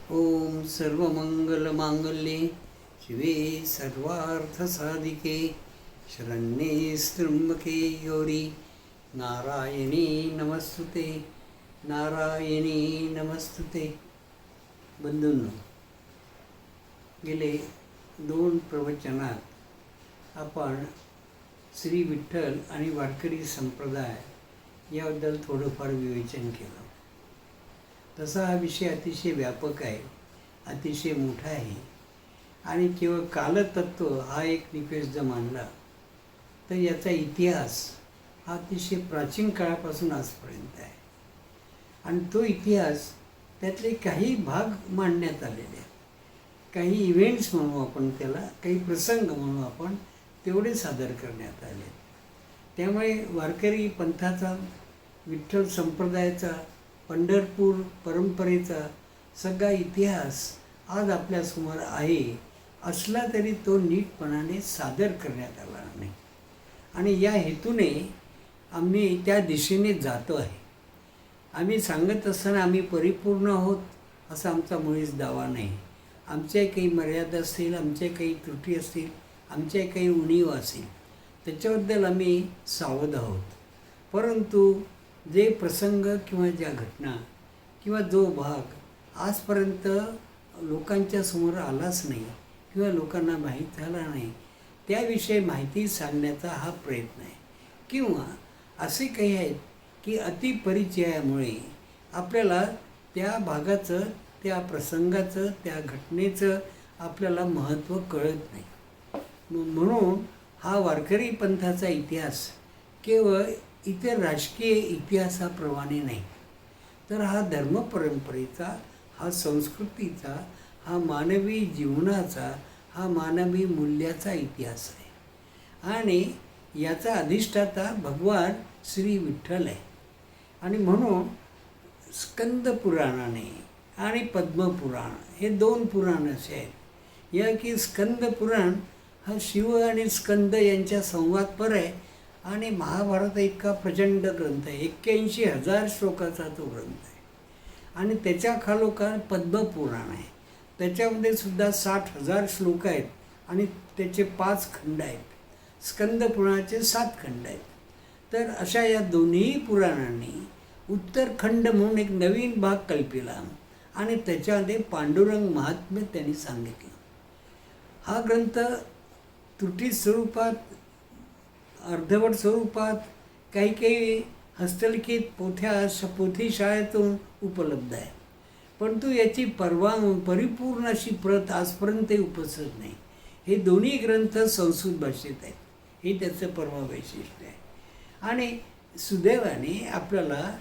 ओम सर्वमंगलमांगल्ये शिवे सर्वार्थसाधिके शरण्ये त्र्यंबके गौरी नारायणी नमस्तुते नारायणी नमस्तुते. बंधूंनो, गेले 2 प्रवचनात आपण श्री विठ्ठल आणि वारकरी संप्रदाय याबद्दल थोडंफार विवेचन केलं. तसा हा विषय अतिशय व्यापक आहे, अतिशय मोठा आहे आणि केवळ कालतत्व हा एक निकष जर मानला तर याचा इतिहास हा अतिशय प्राचीन काळापासून आजपर्यंत आहे. आणि तो इतिहास त्यातले काही भाग मांडण्यात आलेले आहेत, काही इव्हेंट्स म्हणू आपण त्याला, काही प्रसंग म्हणू आपण, तेवढे सादर करण्यात आले. त्यामुळे वारकरी पंथाचा, विठ्ठल संप्रदायाचा, पंढरपूर परंपरेचा सगळा इतिहास आज आपल्यासमोर आहे. असला तरी तो नीटपणाने सादर करण्यात आला नाही आणि या हेतूने आम्ही त्या दिशेने जातो आहे. आम्ही सांगत असताना आम्ही परिपूर्ण आहोत असा आमचा मुळीच दावा नाही. आमच्या काही मर्यादा असतील, आमच्या काही त्रुटी असतील, आमच्या काही उणीव असेल, त्याच्याबद्दल आम्ही सावध आहोत. परंतु जे प्रसंग किंवा ज्या घटना किंवा जो भाग आजपर्यंत लोकांच्या समोर आलाच नाही किंवा लोकांना माहीत झाला नाही, त्याविषयी माहिती सांगण्याचा हा प्रयत्न आहे. किंवा असे काही आहेत की अतिपरिचयामुळे आपल्याला त्या भागाचं, त्या प्रसंगाचं, त्या घटनेचं आपल्याला महत्त्व कळत नाही. म्हणून हा वारकरी पंथाचा इतिहास केवळ इतर राजकीय इतिहासाप्रमाणे नाही, तर हा धर्मपरंपरेचा, हा संस्कृतीचा, हा मानवी जीवनाचा, हा मानवी मूल्याचा इतिहास आहे. आणि याचा अधिष्ठाता भगवान श्री विठ्ठल आहे. आणि म्हणून स्कंद पुराणाने आणि पद्मपुराण हे 2 पुराण असे आहेत. या की स्कंद पुराण हा शिव आणि स्कंद यांच्या संवादपर आहे आणि महाभारत इतका प्रचंड ग्रंथ आहे. 81,000 श्लोकाचा तो ग्रंथ आहे. आणि त्याच्या खालोखाल पद्मपुराण आहे. त्याच्यामध्ये सुद्धा 60,000 श्लोक आहेत आणि त्याचे 5 खंड आहेत. स्कंद पुराणाचे 7 खंड आहेत. तर अशा या दोन्ही पुराणांनी उत्तरखंड म्हणून एक नवीन भाग कल्पिला आणि त्याच्यामध्ये पांडुरंग महात्म्य त्यांनी सांगितलं. हा ग्रंथ त्रुटी स्वरूपात, अर्धवट स्वरूपात, काही हस्तलिखित पोथी शाळेतून उपलब्ध आहे. परंतु याची परिपूर्ण अशी प्रत आजपर्यंत उपसत नाही. हे दोन्ही ग्रंथ संस्कृत भाषेत आहेत, हे त्याचं परम वैशिष्ट्य आहे. आणि सुदैवाने आपल्याला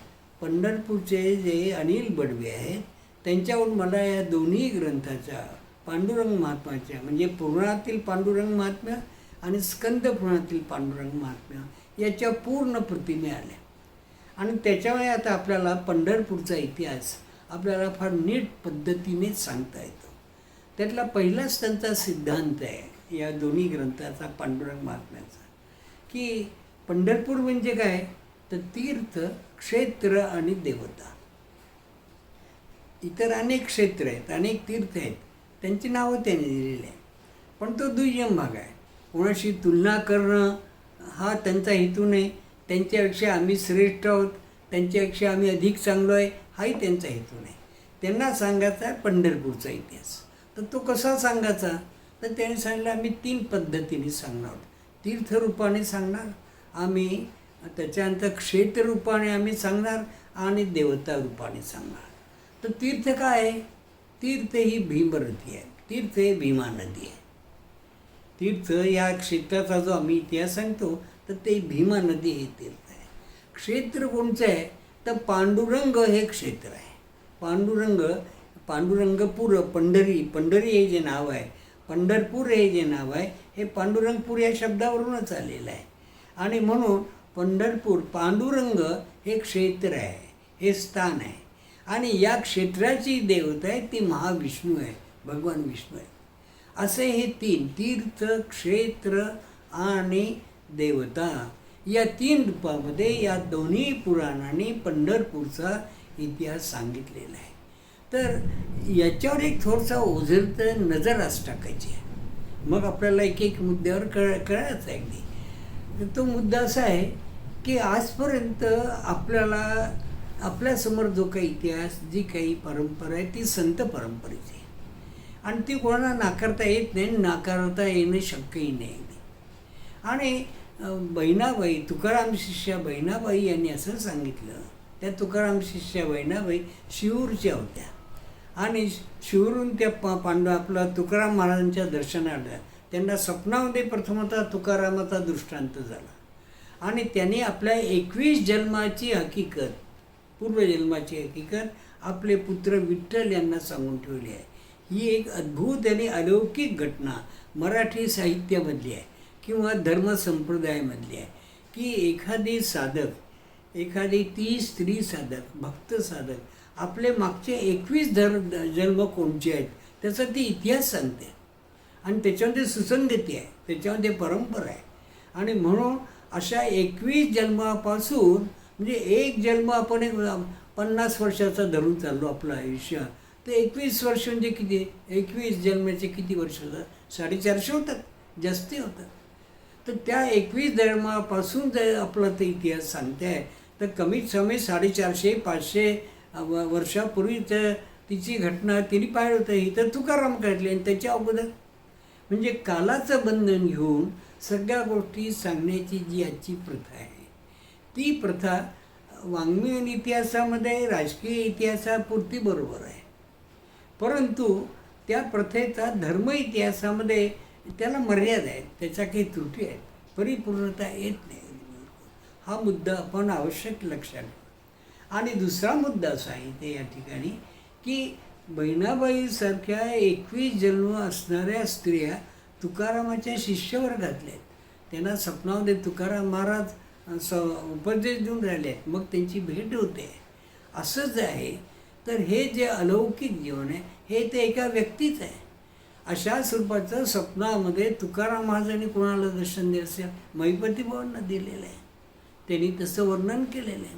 पंढरपूरचे जे अनिल बडवे आहेत त्यांच्यावरून मला या दोन्ही ग्रंथाच्या, पांडुरंग महात्म्याच्या, म्हणजे पुराणातील पांडुरंग महात्म्य आणि स्कंद पुराणातील पांडुरंग महात्म्य याच्या पूर्ण प्रती मिळाल्या. आणि त्याच्यामुळे आता आपल्याला पंढरपूरचा इतिहास आपल्याला फार नीट पद्धतीने सांगता येतो. त्यातला पहिलाच त्यांचा सिद्धांत आहे या दोन्ही ग्रंथाचा, पांडुरंग महात्म्याचा, की पंढरपूर म्हणजे काय तर तीर्थ, क्षेत्र आणि देवता. इतर अनेक क्षेत्र आहेत, अनेक तीर्थ आहेत, त्यांची नावं त्यांनी दिलेली आहेत. पण तो दुय्यम भाग आहे. कोणाशी तुलना करणं हा त्यांचा हेतू नाही. त्यांच्यापेक्षा आम्ही श्रेष्ठ आहोत, त्यांच्यापेक्षा आम्ही अधिक चांगलो आहे, हाही त्यांचा हेतू नाही. त्यांना सांगायचा आहे पंढरपूरचा इतिहास. तर तो कसा सांगायचा तर त्यांनी सांगितलं आम्ही 3 पद्धतीने सांगणार आहोत. तीर्थरूपाने सांगणार आम्ही, त्याच्यानंतर क्षेत्ररूपाने आम्ही सांगणार आणि देवता रूपाने सांगणार. तर तीर्थ काय आहे? तीर्थ ही भीमरथी आहे. तीर्थ हे भीमा नदी आहे. तीर्थ या क्षेत्राचा जो आम्ही इतिहास सांगतो तर ते भीमा नदी हे तीर्थ आहे. क्षेत्र कोणचं आहे तर पांडुरंग हे क्षेत्र आहे. पांडुरंगपूर, पंढरी हे जे नाव आहे, पंढरपूर हे जे नाव आहे, हे पांडुरंगपूर या शब्दावरूनच आलेलं आहे. आणि म्हणून पंढरपूर, पांडुरंग हे क्षेत्र आहे, हे स्थान आहे. आणि या क्षेत्राची देवता आहे ती महाविष्णू आहे, भगवान विष्णू आहे. असे हे 3 तीर्थ, क्षेत्र आणि देवता या 3 रूपामध्ये या दोन्ही पुराणांनी पंढरपूरचा इतिहास सांगितलेला आहे. तर याच्यावर एक थोडंसं ओझरतं नजर टाकायची आहे. मग आपल्याला एक एक मुद्द्यावर कळायचं आहे अगदी. तर तो मुद्दा असा आहे की आजपर्यंत आपल्याला आपल्यासमोर जो काही इतिहास, जी काही परंपरा आहे ती संत परंपरेची आहे आणि ती कोणाला नाकारता येत नाही, नाकारता येणं शक्यही नाही. आणि बहिणाबाई, तुकाराम शिष्या बहिणाबाई यांनी असं सांगितलं. त्या तुकाराम शिष्या बहिणाबाई शिऊरच्या होत्या आणि शिवरून त्या आपला तुकाराम महाराजांच्या दर्शनाला त्यांना स्वप्नामध्ये प्रथमतः तुकारामाचा दृष्टांत झाला आणि त्यांनी आपल्या 21 जन्माची हकीकत, पूर्वजन्माची हकीकत आपले पुत्र विठ्ठल यांना सांगून ठेवली आहे. ही एक अद्भुत आणि अलौकिक घटना मराठी साहित्यामधली आहे किंवा धर्मसंप्रदायामधली आहे की एखादी साधक, एखादी ती स्त्री साधक, भक्त साधक आपले मागचे 21 जन्म कोणचे आहेत त्याचा ती इतिहास सांगते आणि त्याच्यामध्ये सुसंगती आहे, त्याच्यामध्ये परंपरा आहे. आणि म्हणून अशा 21 जन्मापासून म्हणजे एक जन्म आपण 50 वर्षाचा धरून चाललो आपलं आयुष्य, तर 21 वर्ष म्हणजे किती? 21 जन्माचे किती वर्ष होतात? 450 होतात, जास्ती होतात. तर त्या 21 जन्मापासून जर आपला ते इतिहास सांगते आहे तर कमीत कमी 450-500 वर्षापूर्वी तर तिची घटना तिने पाहिलं होतं. ही तर तुकाराम काढली आणि त्याच्या अगोदर म्हणजे कालाचं बंधन घेऊन सगळ्या गोष्टी सांगण्याची जी आजची प्रथा आहे ती प्रथा वाङ्मयीन इतिहासामध्ये, राजकीय इतिहासापुरती बरोबर आहे, परंतु त्या प्रथेचा धर्म इतिहासामध्ये त्याला मर्यादा आहेत, त्याच्या काही त्रुटी आहेत, परिपूर्णता येत नाही. हा मुद्दा आपण आवश्यक लक्षात ठेवू. आणि दुसरा मुद्दा असा आहे ते या ठिकाणी की बहिणाबाईसारख्या 21 जन्म असणाऱ्या स्त्रिया तुकारामाच्या शिष्यवर्गातल्या आहेत. त्यांना स्वप्नामध्ये तुकाराम महाराज उपदेश देऊन राहिले आहेत, मग त्यांची भेट होते. असं जे आहे तर हे जे अलौकिक जीवन आहे हे ते एका व्यक्तीच आहे. अशा स्वरूपाचं स्वप्नामध्ये तुकाराम महाराजांनी कोणाला दर्शन दिलं असेल? महिपती बुवांना दिलेलं आहे, त्यांनी तसं वर्णन केलेलं आहे.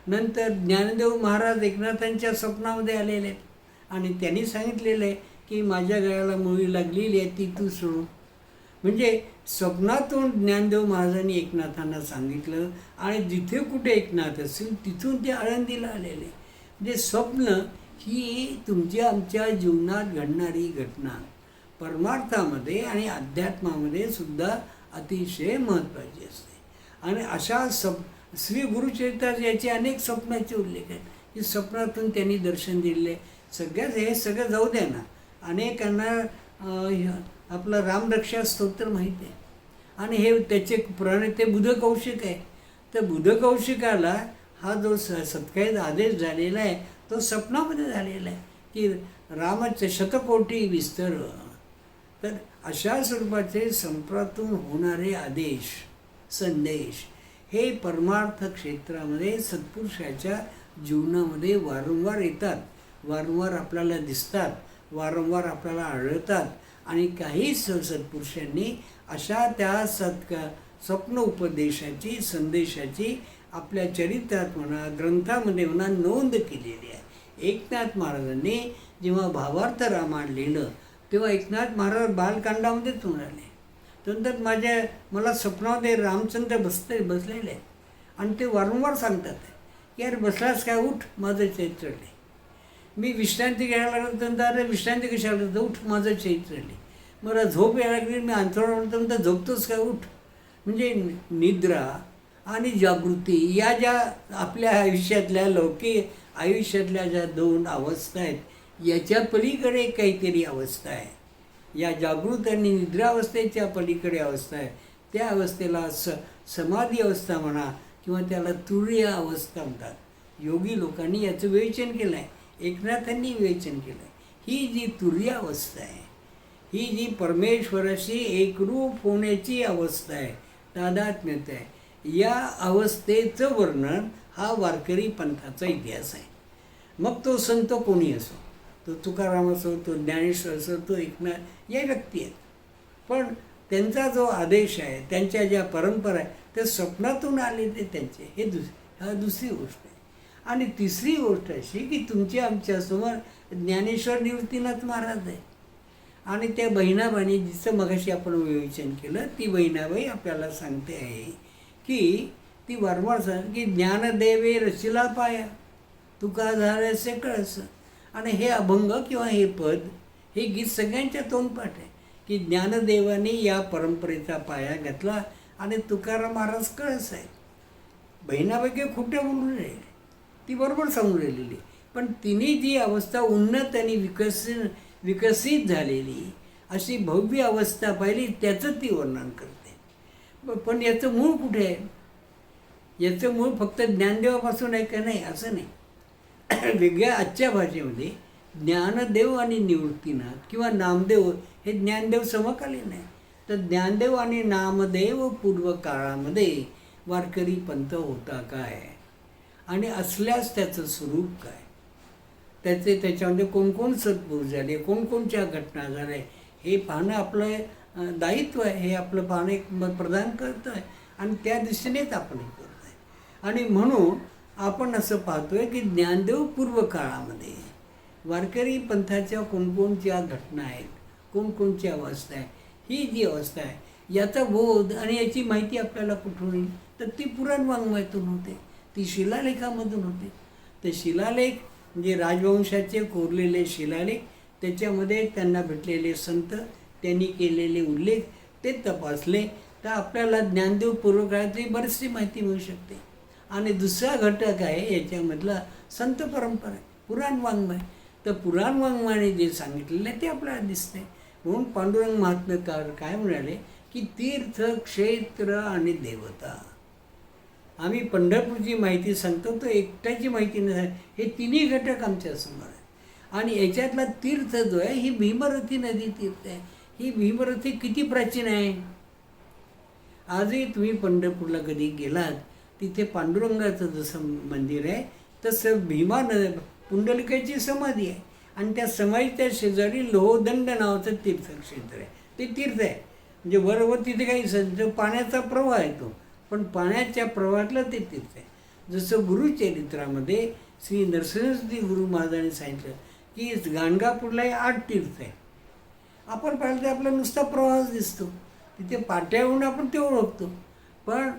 नंतर ज्ञानदेव महाराज एकनाथांच्या स्वप्नामध्ये आलेले आहेत आणि त्यांनी सांगितलेलं आहे की माझ्या गळ्याला मुळी लागलेली आहे ती तू सोडून. म्हणजे स्वप्नातून ज्ञानदेव महाराजांनी एकनाथांना सांगितलं आणि जिथे कुठे एकनाथ असेल तिथून ते आळंदीला आलेले. म्हणजे स्वप्न ही तुमच्या आमच्या जीवनात घडणारी घटना परमार्थामध्ये आणि अध्यात्मामध्ये सुद्धा अतिशय महत्त्वाची असते. आणि अशा श्री गुरुचरित्रात याचे अनेक स्वप्नाचे उल्लेख आहेत की स्वप्नातून त्यांनी दर्शन दिले. सगळ्याच हे सगळं जाऊ द्या ना, अनेकांना आपलं रामरक्षा स्तोत्र माहीत आहे आणि हे त्याचे प्रणेते बुधकौशिक आहे. तर बुधकौशिकाला हा जो सत्कारित आदेश झालेला आहे तो स्वप्नामध्ये झालेला आहे की रामाचे शतकोटी विस्तर. तर अशा स्वरूपाचे संप्रातून होणारे आदेश, संदेश हे परमार्थ क्षेत्रामध्ये सत्पुरुषाच्या जीवनामध्ये वारंवार येतात, वारंवार आपल्याला दिसतात, वारंवार आपल्याला आढळतात. आणि काही सत्पुरुषांनी अशा त्या स्वप्न उपदेशाची, संदेशाची आपल्या चरित्रात म्हणा, ग्रंथामध्ये म्हणा नोंद केलेली आहे. एकनाथ महाराजांनी जेव्हा भावार्थ रामायण लिहिलं तेव्हा एकनाथ महाराज बालकांडामध्येच म्हणाले. नंतर मला स्वप्नामध्ये रामचंद्र बसलेले आहेत आणि ते वारंवार सांगतात की यार बसलास काय, उठ माझं चैत्रले. मी विश्रांती घ्यायला लागलो तर विश्रांती कशाला करतो, उठ माझं चैत्रले. मला झोप यायला लागली, मी अंथरुणावर म्हणतो झोपतोच काय, उठ. म्हणजे निद्रा आणि जागृती या ज्या आपल्या आयुष्यातल्या लौकिक आयुष्यातल्या ज्या दोन अवस्था आहेत याच्या पलीकडे काहीतरी अवस्था आहे. या जागृत आणि निद्रावस्थेच्या पलीकडे अवस्था आहे. त्या अवस्थेला समाधी अवस्था म्हणा किंवा त्याला तुरीय अवस्था म्हणतात. योगी लोकांनी याचं विवेचन केलं आहे, एकनाथांनी विवेचन केलं आहे. ही जी तुरीय अवस्था आहे, ही जी परमेश्वराशी एकरूप होण्याची अवस्था आहे, तादात्म्यता आहे, या अवस्थेचं वर्णन हा वारकरी पंथाचा इतिहास आहे. मग तो संत कोणी असो, तो तुकाराम असो, तो ज्ञानेश्वर असो, तो एकनाथ, या व्यक्ती आहेत. पण त्यांचा जो आदेश आहे, त्यांच्या ज्या परंपरा आहे ते स्वप्नातून आले ते त्यांचे, हे दुसरी गोष्ट आहे. आणि तिसरी गोष्ट अशी की तुमच्या आमच्यासमोर ज्ञानेश्वर निवृत्तीनाथ महाराज आहे. आणि त्या बहिणाबाईने जिचं मगाशी आपण विवेचन केलं, ती बहिणाबाई आपल्याला सांगते आहे की ती वारंवार सांग की ज्ञानदेवे रचिला पाया तुका झाल्याचे कळस. आणि हे अभंग किंवा हे पद, हे गीत सगळ्यांच्या तोंडपाठ आहे की ज्ञानदेवाने या परंपरेचा पाया घातला आणि तुकाराम महाराज कळस आहे. बहिणाबाई काही खोटं बोलून राहिले, ती बरोबर सांगून राहिलेली. पण तिने जी अवस्था उन्नत आणि विकसित झालेली अशी भव्य अवस्था पाहिली, त्याचं ती वर्णन करते. पण याचं मूळ कुठे आहे? याचं मूळ फक्त ज्ञानदेवापासून आहे का? नाही, असं नाही. वेगळ्या आजच्या भाषेमध्ये ज्ञानदेव आणि निवृत्तीनाथ किंवा नामदेव हे ज्ञानदेव समकालीन आहे. तर ज्ञानदेव आणि नामदेव पूर्व काळामध्ये वारकरी पंथ होता काय, आणि असल्यास त्याचं स्वरूप काय, त्याच्यामध्ये कोण सत्पुरुष झाले, कोणकोणच्या घटना झाल्या, हे पाहणं आपलं दायित्व आहे. हे आपलं पाहणं एक प्रदान करतं आहे आणि त्या दिशेनेच आपण हे करतो आहे. आणि म्हणून आपण असं पाहतोय की ज्ञानदेव पूर्व काळामध्ये वारकरी पंथाच्या कोणकोणच्या घटना आहेत, कोणकोणची अवस्था आहे, ही जी अवस्था आहे याचा बोध आणि याची माहिती आपल्याला कुठून येईल? तर ती पुराण वाङ्मयातून होते, ती शिलालेखामधून होते. ते शिलालेख म्हणजे राजवंशाचे कोरलेले शिलालेख, त्याच्यामध्ये त्यांना भेटलेले संत, त्यांनी केलेले उल्लेख, ते तपासले तर आपल्याला ज्ञानदेव पूर्व काळातली बरीचशी माहिती मिळू शकते. आणि दुसरा घटक आहे याच्यामधला संत परंपरा, पुराण वाङ्मय. तर पुराण वाङ्मयाने जे सांगितलेलं आहे ते आपल्याला दिसते. म्हणून पांडुरंग महात्म्यकार काय म्हणाले की तीर्थ, क्षेत्र आणि देवता. आम्ही पंढरपूरची माहिती सांगतो, तो एकट्याची माहिती नाही, हे तिन्ही घटक आमच्यासमोर आहे. आणि याच्यातला तीर्थ जो आहे ही भीमरथी नदी तीर्थ आहे. ही भीमरथी किती प्राचीन आहे. आजही तुम्ही पंढरपूरला कधी गेलात, तिथे पांडुरंगाचं जसं मंदिर आहे तसं भीमा पुंडलिकाची समाधी आहे. आणि त्या समाधीच्या शेजारी लोहदंड नावाचं तीर्थक्षेत्र आहे. ते तीर्थ आहे म्हणजे बरोबर तिथे काही पाण्याचा प्रवाह येतो, पण पाण्याच्या प्रवाहातलं ते तीर्थ आहे. जसं गुरुचरित्रामध्ये श्री नरसिंहजी गुरु महाराजांनी सांगितलं की गाणगापूरलाही 8 तीर्थ आहे. आपण पाहिलं तर आपला नुसता प्रवाहच दिसतो, तिथे पाट्यावरून आपण ते ओळखतो. पण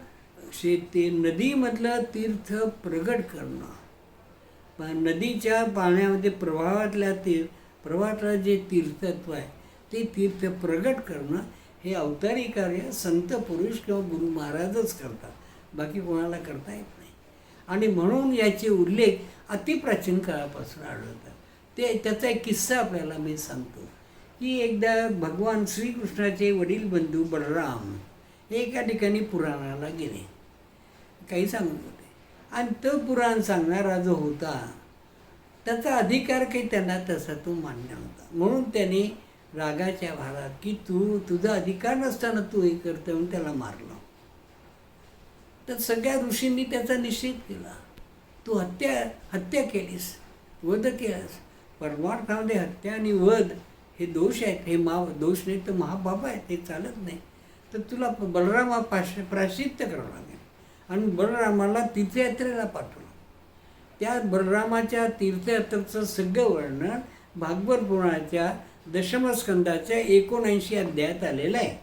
ते नदीमधलं तीर्थ प्रगट करणं, नदीच्या पाण्यामध्ये प्रवाहातलं जे तीर्थत्व आहे ते तीर्थ प्रगट करणं हे अवतारी कार्य संत पुरुष किंवा गुरु महाराजच करतात, बाकी कोणाला करता येत नाही. आणि म्हणून याचे उल्लेख अतिप्राचीन काळापासून आढळतात. त्याचा एक किस्सा आपल्याला मी सांगतो की एकदा भगवान श्रीकृष्णाचे वडील बंधू बलराम हे एका ठिकाणी पुराणाला गेले, काही सांगत होते. आणि तो पुराण सांगणारा जो होता त्याचा अधिकार काही त्यांना तसा तो मान्य होता. म्हणून त्यांनी रागाच्या भारात की तुझा अधिकार नसताना तू हे करतो म्हणून त्याला मारलं. तर सगळ्या ऋषींनी त्याचा निषेध केला. तू हत्या केलीस, वध केलास. परमार्थामध्ये हत्या आणि वध हे दोष आहेत, हे दोष नाही तर महापाप आहेत, हे चालत नाही. तर तुला बलरामा प्रायश्चित्त करावं लागेल. आणि बलरामाला तीर्थयात्रेला पाठवलं. त्या बलरामाच्या तीर्थयात्रेचं सगळं वर्णन भागवत पुराणाच्या दशमस्कंदाच्या 79 अध्यायात आलेलं आहे.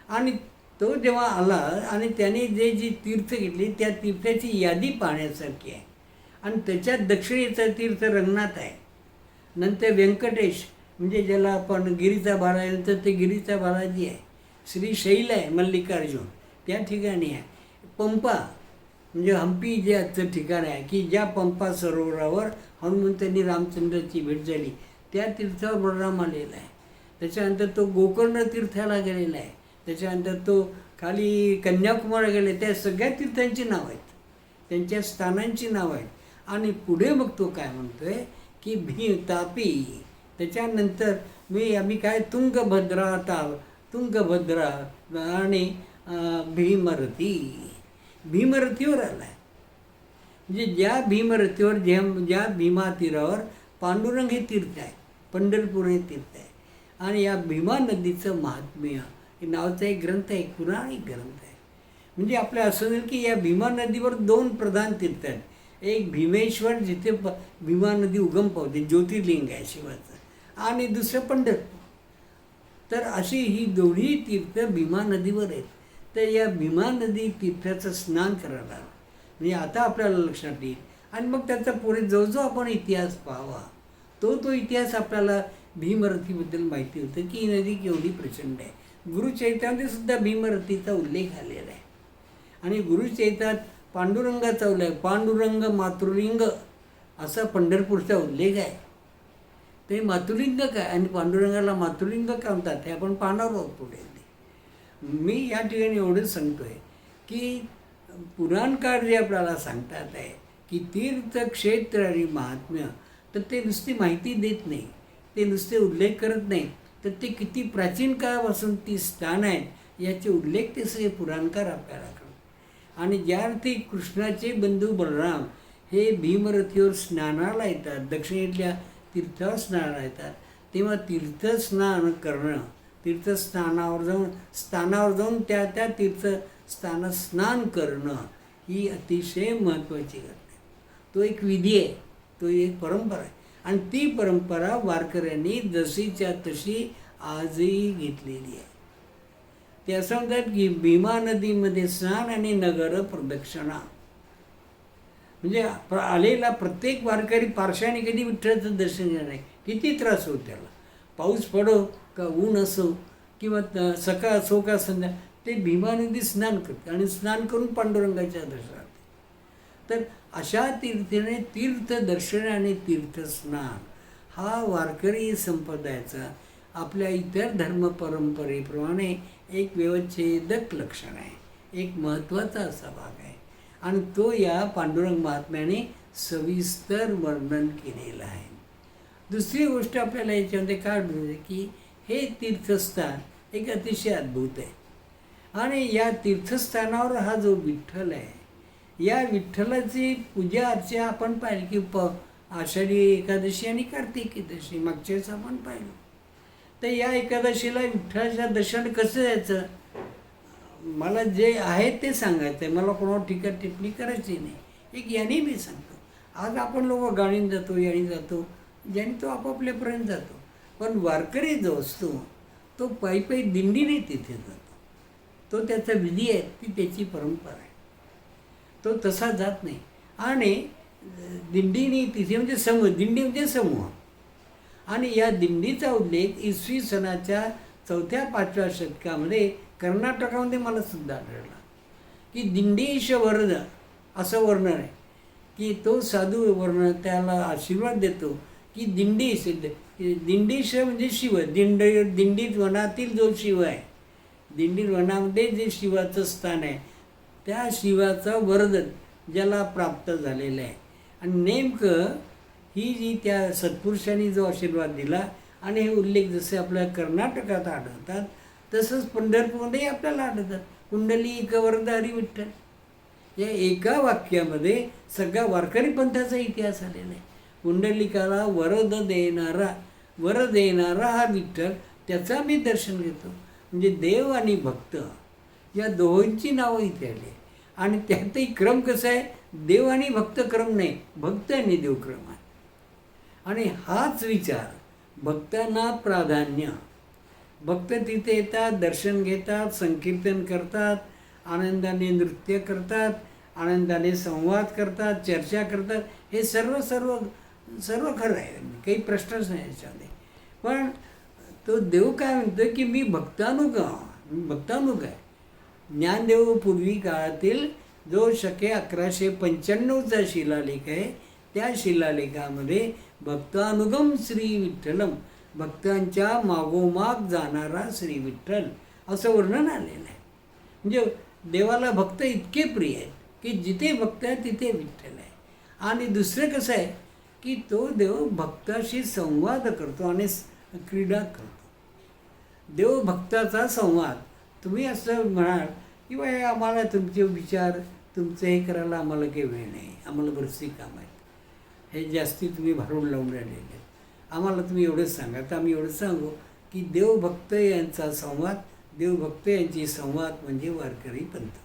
आणि तो जेव्हा आला आणि त्याने जी तीर्थ घेतली त्या तीर्थाची यादी पाहण्यासारखी आहे. आणि त्याच्यात दक्षिणेचं तीर्थ रंगनाथ आहे, नंतर व्यंकटेश म्हणजे ज्याला आपण गिरीचा बालाजी तर ते गिरीचा बालाजी आहे, श्रीशैल आहे मल्लिकार्जुन त्या ठिकाणी आहे, पंपा म्हणजे हंपी जे आजचं ठिकाण आहे की ज्या पंपा सरोवरावर हनुमंतांनी रामचंद्राची भेट झाली त्या तीर्थावर बलराम आलेला आहे. त्याच्यानंतर तो गोकर्ण तीर्थाला गेलेला आहे. त्याच्यानंतर तो खाली कन्याकुमारी गेले. त्या सगळ्या तीर्थांची नावं आहेत, त्यांच्या स्थानांची नावं आहेत. आणि पुढे मग तो काय म्हणतोय की तापी, त्याच्यानंतर आम्ही काय तुंगभद्रा आणि भीमरथीवर आला आहे. म्हणजे ज्या भीमरथीवर ज्या भीमा तीरावर पांडुरंग हे तीर्थ आहे, पंढरपूर हे तीर्थ आहे. आणि या भीमा नदीचं महात्म्य हे नावाचा एक ग्रंथ आहे, पुराणिक ग्रंथ आहे. म्हणजे आपल्या असं झालं की या भीमा नदीवर 2 प्रधान तीर्थ आहेत, एक भीमेश्वर जिथे भीमा नदी उगम पावते, ज्योतिर्लिंग आहे शिवाचं, आणि दुसरं पंढरपूर. तर अशी ही दोन्ही तीर्थ भीमा नदीवर आहेत. तर या भीमा नदी तीर्थाचं स्नान करायला म्हणजे आता आपल्याला लक्षात येईल. आणि मग त्याचा पुढे जो जो आपण इतिहास पाहावा तो इतिहास आपल्याला भीमरथीबद्दल माहिती होतं की ही नदी केवढी प्रचंड आहे. गुरुचरित्रामध्ये सुद्धा भीमरथीचा उल्लेख आलेला आहे. आणि गुरुचरित्रात पांडुरंगाचा उल्लेख, पांडुरंग मातृलिंग असा पंढरपूरचा उल्लेख आहे. ते मातृलिंग काय आणि पांडुरंगाला मातृलिंग काय म्हणतात हे आपण पाहणार आहोत पुढे. मी या ठिकाणी एवढंच सांगतो आहे की पुराणकाळ जे आपल्याला सांगतात आहे की तीर्थक्षेत्र आणि महात्म्य, तर ते नुसती माहिती देत नाही, ते नुसते उल्लेख करत नाही, तर ते किती प्राचीन काळापासून ती स्थान आहेत याचे उल्लेख ते सगळे पुराणकार आपल्याला करतात. आणि ज्या अर्थी कृष्णाचे बंधू बलराम हे भीमरथीवर स्नानाला येतात, दक्षिणेतल्या तीर्थावर स्नानाला येतात, तेव्हा तीर्थस्नान करणं, स्थानावर जाऊन त्या तीर्थस्थानात स्नान करणं ही अतिशय महत्त्वाची घटना आहे. तो एक विधी आहे, तो एक परंपरा आहे. आणि ती परंपरा वारकऱ्यांनी जशीच्या तशी आजही घेतलेली आहे. ते असं म्हणतात की भीमा नदीमध्ये स्नान आणि नगर प्रदक्षिणा. म्हणजे आलेला प्रत्येक वारकरी पारशाने कधी विठ्ठलाचं दर्शन घेणार नाही, किती त्रास होतो त्याला. पाऊस पडो का ऊन असो किंवा सकाळ असो का संध्या, ते भीमा नदी स्नान करते आणि स्नान करून पांडुरंगाच्या दर्शनात. तर अशा तीर्थाने तीर्थदर्शन आणि तीर्थस्नान हा वारकरी संप्रदायाचा आपल्या इतर धर्मपरंपरेप्रमाणे एक व्यवच्छेदक लक्षण आहे, एक महत्त्वाचा असा भाग आहे. आणि तो या पांडुरंग महात्म्याने सविस्तर वर्णन केलेलं आहे. दुसरी गोष्ट आपल्याला याच्यामध्ये काय मिळते की हे तीर्थस्थान एक अतिशय अद्भुत आहे. आणि या तीर्थस्थानावर हा जो विठ्ठल आहे, या विठ्ठलाची पूजा अर्चा आपण पाहिली की आषाढी एकादशी आणि कार्तिक एकादशी मागच्या वेळेस आपण पाहिलं. तर या एकादशीला विठ्ठलाचं दर्शन कसं यायचं, मला जे आहे ते सांगायचं आहे, मला कोणावर टीका टिप्पणी करायची नाही. एक याने मी सांगतो. आज आपण लोक गाणी जातो, याने जातो, ज्याने तो आपापल्यापर्यंत जातो. पण वारकरी जो असतो तो पायी दिंडीने तिथे जातो. तो त्याचा विधी आहे, ती त्याची परंपरा आहे, तो तसा जात नाही. आणि दिंडीने तिथे म्हणजे दिंडी म्हणजे समूह. आणि या दिंडीचा उल्लेख इसवी सनाच्या 4-5व्या शतकामध्ये कर्नाटकामध्ये मला सुद्धा आढळला की दिंडीश वरद असं वर्णन आहे की तो साधू वर्ण त्याला आशीर्वाद देतो की दिंडीश म्हणजे शिव, दिंडीत वनातील जो शिव आहे, दिंडीत वनामध्ये जे शिवाचं स्थान आहे त्या शिवाचा वरद ज्याला प्राप्त झालेलं आहे. आणि नेमकं ही जी त्या सत्पुरुषांनी जो आशीर्वाद दिला आणि हे उल्लेख जसे आपल्या कर्नाटकात आढळतात तसंच पंढरपूरमध्येही आपल्याला आढळतात. कुंडलिक वरद हरी विठ्ठल, या एका वाक्यामध्ये सगळा वारकरी पंथाचा इतिहास आलेला आहे. कुंडलिकाला वर देणारा हा विठ्ठल, त्याचा मी दर्शन घेतो. म्हणजे देव आणि भक्त या दोहोंची नावं इथे आली. आणि त्यातही क्रम कसा आहे, देव आणि भक्त क्रम नाही, भक्त आणि देव क्रम आहे. आणि हाच विचार, भक्तांना प्राधान्य, भक्त तिथे येतात, दर्शन घेतात, संकीर्तन करतात, आनंदाने नृत्य करतात, आनंदाने संवाद करतात, चर्चा करतात, हे सर्व खरं आहे, काही प्रश्नच नाही याच्यामध्ये. पण तो देव काय म्हणतो की मी भक्तानुग आहे. ज्ञानदेव पूर्वी काळातील जो शके 1195चा शिलालेख आहे, त्या शिलालेखामध्ये भक्तानुगम श्री विठ्ठलम, भक्तांच्या मागोमाग जाणारा श्री विठ्ठल असं वर्णन आलेलं आहे. म्हणजे देवाला भक्त इतके प्रिय आहेत की जिथे भक्त आहे तिथे विठ्ठल आहे. आणि दुसरं कसं आहे की तो देव भक्ताशी संवाद करतो आणि क्रीडा करतो. देव भक्ताचा संवाद. तुम्ही असं म्हणाल की बाय आम्हाला तुमचे विचार, तुमचं हे करायला आम्हाला काही वेळ नाही, आम्हाला बरीचशी कामं आहेत, हे जास्ती तुम्ही भारून लावून राहिलेले आहेत, आम्हाला तुम्ही एवढंच सांगा. तर आम्ही एवढं सांगू की देवभक्त यांचा संवाद, देवभक्त यांची संवाद म्हणजे वारकरी पंथ.